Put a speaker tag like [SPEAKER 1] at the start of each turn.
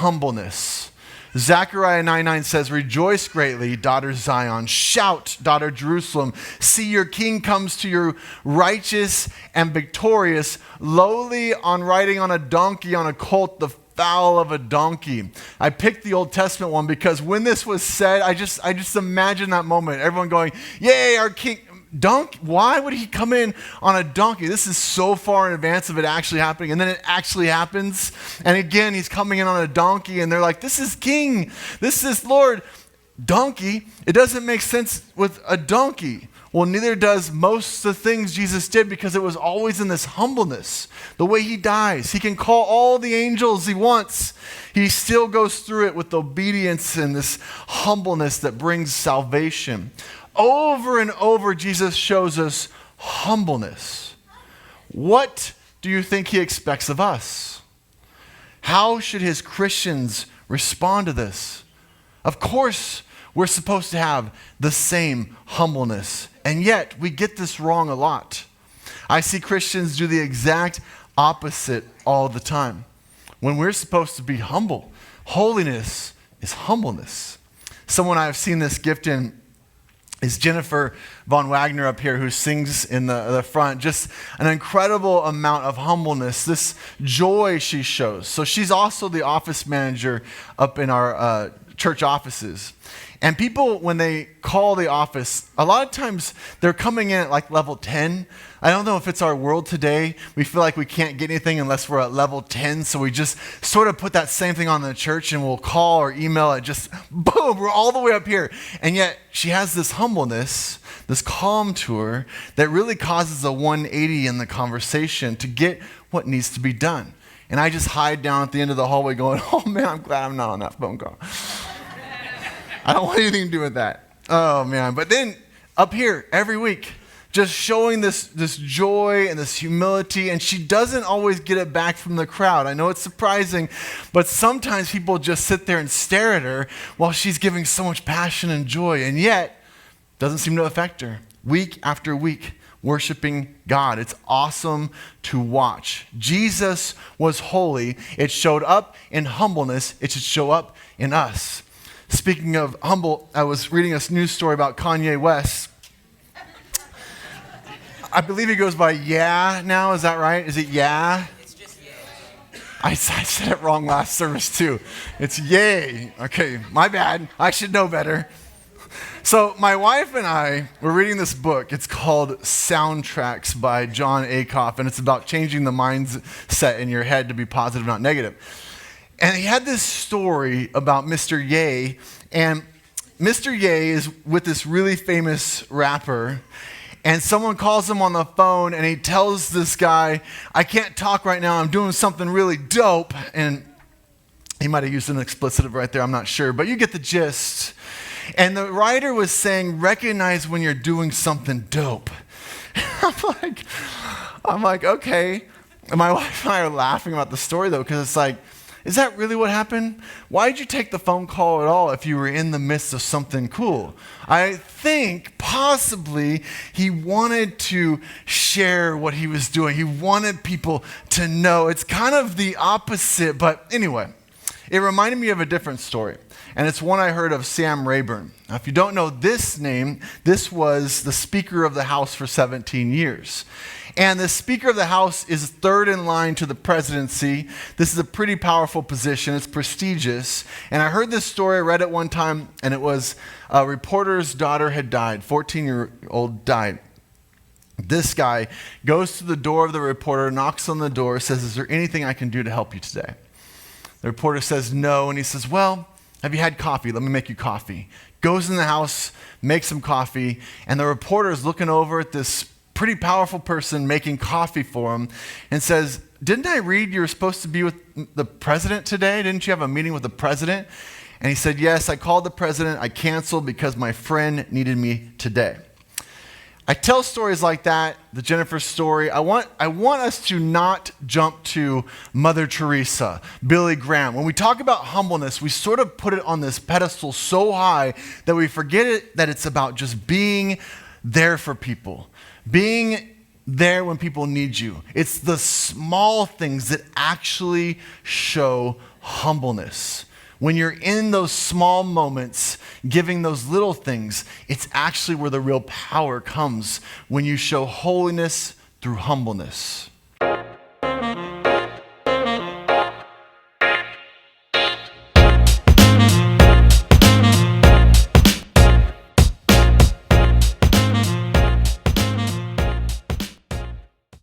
[SPEAKER 1] humbleness. Zechariah 9:9 says, "Rejoice greatly, daughter Zion. Shout, daughter Jerusalem. See, your king comes to you righteous and victorious, lowly on riding on a donkey, on a colt, the foal of a donkey." I picked the Old Testament one because when this was said, I just imagine that moment. Everyone going, "Yay, our king." Donkey? Why would he come in on a donkey? This is so far in advance of it actually happening. And then it actually happens. And again, he's coming in on a donkey. And they're like, "This is king. This is Lord." Donkey? It doesn't make sense with a donkey. Well, neither does most of the things Jesus did, because it was always in this humbleness. The way he dies. He can call all the angels he wants. He still goes through it with obedience and this humbleness that brings salvation. Over and over, Jesus shows us humbleness. What do you think he expects of us? How should his Christians respond to this? Of course, we're supposed to have the same humbleness, and yet we get this wrong a lot. I see Christians do the exact opposite all the time. When we're supposed to be humble, holiness is humbleness. Someone I've seen this gift in is Jennifer Von Wagner up here, who sings in the front. Just an incredible amount of humbleness, this joy she shows. So she's also the office manager up in our church offices. And people, when they call the office, a lot of times they're coming in at like level 10. I don't know if it's our world today. We feel like we can't get anything unless we're at level 10. So we just sort of put that same thing on the church, and we'll call or email it, just boom, we're all the way up here. And yet she has this humbleness, this calm to her that really causes a 180 in the conversation to get what needs to be done. And I just hide down at the end of the hallway going, "Oh man, I'm glad I'm not on that phone call." I don't want anything to do with that. Oh, man. But then up here every week, just showing this joy and this humility, and she doesn't always get it back from the crowd. I know it's surprising, but sometimes people just sit there and stare at her while she's giving so much passion and joy, and yet doesn't seem to affect her. Week after week, worshiping God. It's awesome to watch. Jesus was holy. It showed up in humbleness. It should show up in us. Speaking of humble, I was reading a news story about Kanye West. I believe he goes by Yeah now. Is that right? Is it Yeah?
[SPEAKER 2] It's just yay.
[SPEAKER 1] I said it wrong last service too. It's Yay. Okay, my bad. I should know better. So my wife and I were reading this book. It's called Soundtracks by John Acuff, and it's about changing the mindset in your head to be positive, not negative. And he had this story about Mr. Ye, and Mr. Ye is with this really famous rapper, and someone calls him on the phone, and he tells this guy, "I can't talk right now, I'm doing something really dope," and he might have used an expletive right there, I'm not sure, but you get the gist. And the writer was saying, recognize when you're doing something dope. I'm like, okay. And my wife and I are laughing about the story, though, because it's like, is that really what happened? Why did you take the phone call at all if you were in the midst of something cool? I think possibly he wanted to share what he was doing. He wanted people to know. It's kind of the opposite, but anyway, it reminded me of a different story. And it's one I heard of Sam Rayburn. Now, if you don't know this name, this was the Speaker of the House for 17 years. And the Speaker of the House is third in line to the presidency. This is a pretty powerful position. It's prestigious. And I heard this story, I read it one time, and it was a reporter's daughter had died, 14-year-old died. This guy goes to the door of the reporter, knocks on the door, says, "Is there anything I can do to help you today?" The reporter says no, and he says, "Well, have you had coffee? Let me make you coffee." Goes in the house, makes some coffee, and the reporter is looking over at this pretty powerful person making coffee for him and says, "Didn't I read you were supposed to be with the president today? Didn't you have a meeting with the president?" And he said, "Yes, I called the president. I canceled because my friend needed me today." I tell stories like that, the Jennifer story. I want us to not jump to Mother Teresa, Billy Graham. When we talk about humbleness, we sort of put it on this pedestal so high that we forget that it's about just being there for people, being there when people need you. It's the small things that actually show humbleness. When you're in those small moments, giving those little things, it's actually where the real power comes, when you show holiness through humbleness.